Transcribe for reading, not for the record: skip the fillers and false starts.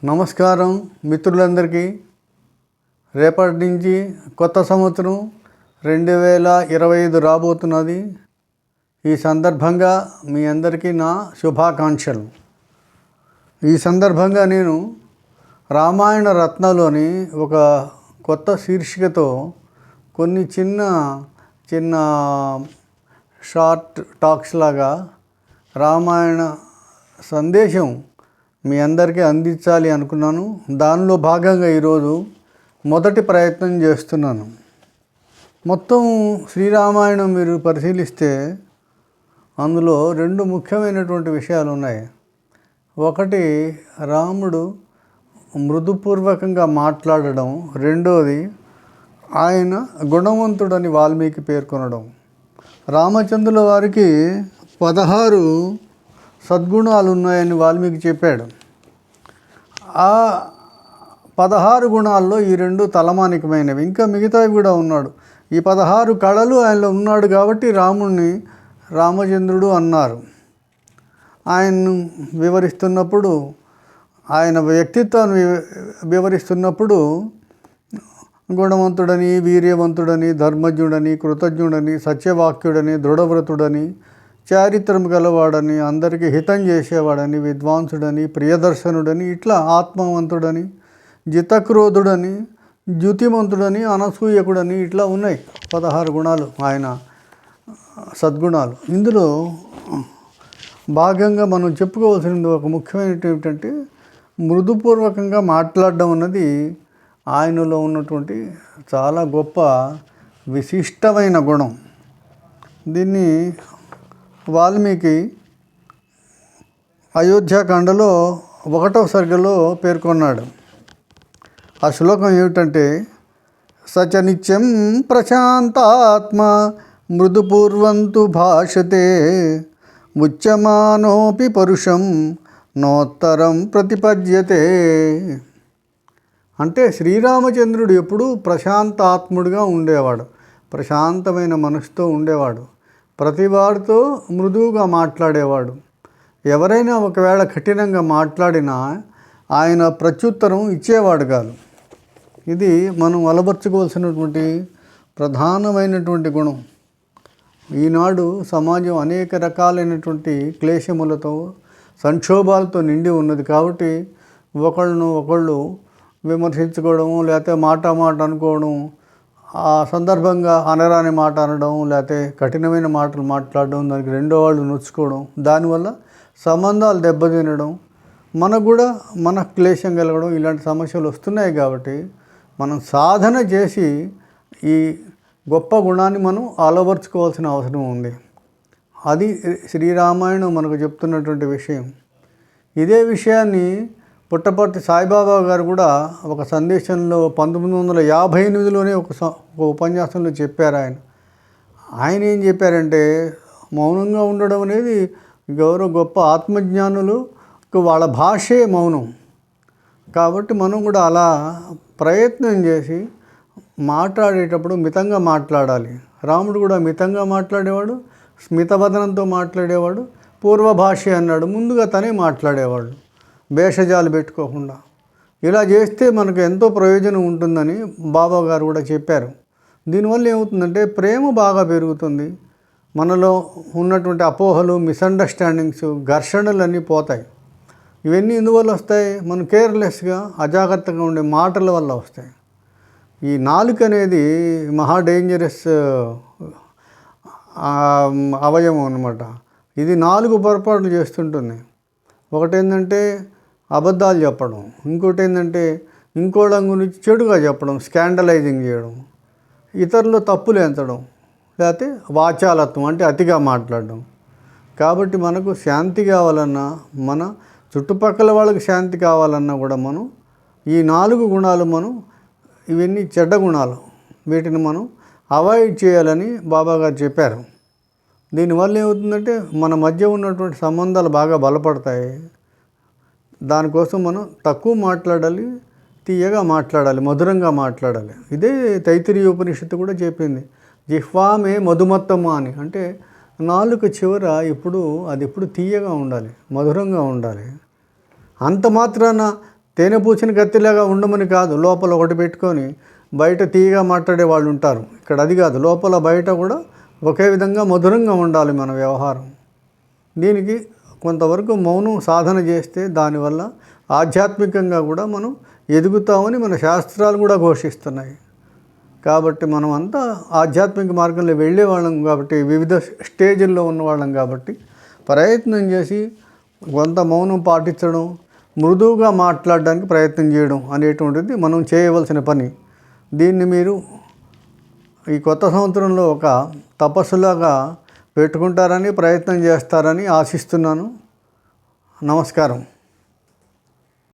నమస్కారం మిత్రులందరికీ. రేపటి నుంచి కొత్త సంవత్సరం 2025 రాబోతున్నది. ఈ సందర్భంగా మీ అందరికీ నా శుభాకాంక్షలు. ఈ సందర్భంగా నేను రామాయణ రత్నలోని ఒక కొత్త శీర్షికతో కొన్ని చిన్న షార్ట్ టాక్స్ లాగా రామాయణ సందేశం మీ అందరికీ అందించాలి అనుకున్నాను. దానిలో భాగంగా ఈరోజు మొదటి ప్రయత్నం చేస్తున్నాను. మొత్తం శ్రీరామాయణం మీరు పరిశీలిస్తే అందులో రెండు ముఖ్యమైనటువంటి విషయాలు ఉన్నాయి. ఒకటి రాముడు మృదుపూర్వకంగా మాట్లాడడం, రెండోది ఆయన గుణవంతుడని వాల్మీకి పేర్కొనడం. రామచంద్రుల వారికి 16 సద్గుణాలు ఉన్నాయని వాల్మీకి చెప్పాడు. ఆ 16 గుణాల్లో ఈ రెండు తలమానికమైనవి. ఇంకా మిగతావి కూడా ఉన్నాడు. ఈ 16 కళలు ఆయనలో ఉన్నాడు కాబట్టి రాముణ్ణి రామచంద్రుడు అన్నారు. ఆయన్ను వివరిస్తున్నప్పుడు, ఆయన వ్యక్తిత్వాన్ని వివరిస్తున్నప్పుడు గుణవంతుడని, వీర్యవంతుడని, ధర్మజ్ఞుడని, కృతజ్ఞుడని, సత్యవాక్యుడని, దృఢవ్రతుడని, చారిత్రం గలవాడని, అందరికీ హితం చేసేవాడని, విద్వాంసుడని, ప్రియదర్శనుడని, ఇట్లా ఆత్మవంతుడని, జితక్రోధుడని, ద్యుతిమంతుడని, అనసూయకుడని, ఇట్లా ఉన్నాయి 16 గుణాలు ఆయన సద్గుణాలు. ఇందులో భాగంగా మనం చెప్పుకోవాల్సింది ఒక ముఖ్యమైనది ఏమిటంటే మృదుపూర్వకంగా మాట్లాడడం అన్నది ఆయనలో ఉన్నటువంటి చాలా గొప్ప విశిష్టమైన గుణం. దీన్ని వాల్మీకి అయోధ్యాకాండలో 1వ సర్గలో పేర్కొన్నాడు. ఆ శ్లోకం ఏమిటంటే, సచ నిత్యం ప్రశాంతాత్మ మృదుపూర్వంతు భాషతే ముచ్యమానోపి పరుషం నోత్తరం ప్రతిపద్యతే. అంటే శ్రీరామచంద్రుడు ఎప్పుడూ ప్రశాంతాత్ముడిగా ఉండేవాడు, ప్రశాంతమైన మనసుతో ఉండేవాడు, ప్రతివాడితో మృదువుగా మాట్లాడేవాడు. ఎవరైనా ఒకవేళ కఠినంగా మాట్లాడినా ఆయన ప్రత్యుత్తరం ఇచ్చేవాడు కాదు. ఇది మనం అలవర్చుకోవాల్సినటువంటి ప్రధానమైనటువంటి గుణం. ఈనాడు సమాజం అనేక రకాలైనటువంటి క్లేశములతో, సంక్షోభాలతో నిండి ఉన్నది. కాబట్టి ఒకళ్ళు విమర్శించుకోవడం, లేకపోతే మాట అనుకోవడం, ఆ సందర్భంగా అనరాని మాట అనడం, లేకపోతే కఠినమైన మాటలు మాట్లాడడం, దానికి రెండో వాళ్ళు నొచ్చుకోవడం, దానివల్ల సంబంధాలు దెబ్బతినడం, మనకు కూడా మన క్లేశం కలగడం, ఇలాంటి సమస్యలు వస్తున్నాయి. కాబట్టి మనం సాధన చేసి ఈ గొప్ప గుణాన్ని మనం అలవర్చుకోవాల్సిన అవసరం ఉంది. అది శ్రీరామాయణం మనకు చెప్తున్నటువంటి విషయం. ఇదే విషయాన్ని పుట్టపర్తి సాయిబాబా గారు కూడా ఒక సందేశంలో 1958లోనే ఒక ఉపన్యాసంలో చెప్పారు. ఆయన ఏం చెప్పారంటే, మౌనంగా ఉండడం అనేది ఎవరో గొప్ప ఆత్మజ్ఞానులు వాళ్ళ భాషే మౌనం. కాబట్టి మనం కూడా అలా ప్రయత్నం చేసి మాట్లాడేటప్పుడు మితంగా మాట్లాడాలి. రాముడు కూడా మితంగా మాట్లాడేవాడు, స్మితవదనంతో మాట్లాడేవాడు, పూర్వభాష అన్నాడు, ముందుగా తనే మాట్లాడేవాడు, భేషజాలు పెట్టుకోకుండా. ఇలా చేస్తే మనకు ఎంతో ప్రయోజనం ఉంటుందని బాబా గారు కూడా చెప్పారు. దీనివల్ల ఏమవుతుందంటే ప్రేమ బాగా పెరుగుతుంది. మనలో ఉన్నటువంటి అపోహలు, మిస్అండర్స్టాండింగ్స్, ఘర్షణలన్నీ పోతాయి. ఇవన్నీ ఎందువల్ల వస్తాయి? మనం కేర్లెస్గా, అజాగ్రత్తగా ఉండే మాటల వల్ల వస్తాయి. ఈ నాలుక అనేది మహా డేంజరస్ అవయవం అన్నమాట. ఇది 4 పొరపాట్లు చేస్తుంటుంది. ఒకటేంటంటే అబద్ధాలు చెప్పడం, ఇంకోటి ఏంటంటే ఇంకోళ్ళ గురించి చెడుగా చెప్పడం, స్కాండలైజింగ్ చేయడం, ఇతరులు తప్పులు ఎంచడం, లేకపోతే వాచాలత్వం అంటే అతిగా మాట్లాడడం. కాబట్టి మనకు శాంతి కావాలన్నా, మన చుట్టుపక్కల వాళ్ళకి శాంతి కావాలన్నా కూడా మనం ఈ 4 గుణాలు ఇవన్నీ చెడ్డ గుణాలు, వీటిని మనం అవాయిడ్ చేయాలని బాబాగారు చెప్పారు. దీనివల్ల ఏమవుతుందంటే మన మధ్య ఉన్నటువంటి సంబంధాలు బాగా బలపడతాయి. దానికోసం మనం తక్కువ మాట్లాడాలి, తీయగా మాట్లాడాలి, మధురంగా మాట్లాడాలి. ఇదే తైత్తిరీయ ఉపనిషత్తు కూడా చెప్పింది, జిహ్వామే మధుమత్తమ అని. అంటే నాలుక చివర ఎప్పుడు తీయగా ఉండాలి, మధురంగా ఉండాలి. అంత మాత్రాన తేనె పూసిన కత్తిలాగా ఉండమని కాదు, లోపల ఒకటి పెట్టుకొని బయట తీయగా మాట్లాడే వాళ్ళు ఉంటారు. ఇక్కడ అది కాదు, లోపల బయట కూడా ఒకే విధంగా మధురంగా ఉండాలి మన వ్యవహారం. దీనికి కొంతవరకు మౌనం సాధన చేస్తే దానివల్ల ఆధ్యాత్మికంగా కూడా మనం ఎదుగుతామని మన శాస్త్రాలు కూడా ఘోషిస్తున్నాయి. కాబట్టి మనం అంతా ఆధ్యాత్మిక మార్గంలో వెళ్ళేవాళ్ళం కాబట్టి, వివిధ స్టేజ్ల్లో ఉన్నవాళ్ళం కాబట్టి ప్రయత్నం చేసి కొంత మౌనం పాటించడం, మృదువుగా మాట్లాడడానికి ప్రయత్నం చేయడం అనేటువంటిది మనం చేయవలసిన పని. దీన్ని మీరు ఈ కొత్త సంవత్సరంలో ఒక తపస్సులాగా పెట్టుకుంటారని, ప్రయత్నం చేస్తారని ఆశిస్తున్నాను. నమస్కారం.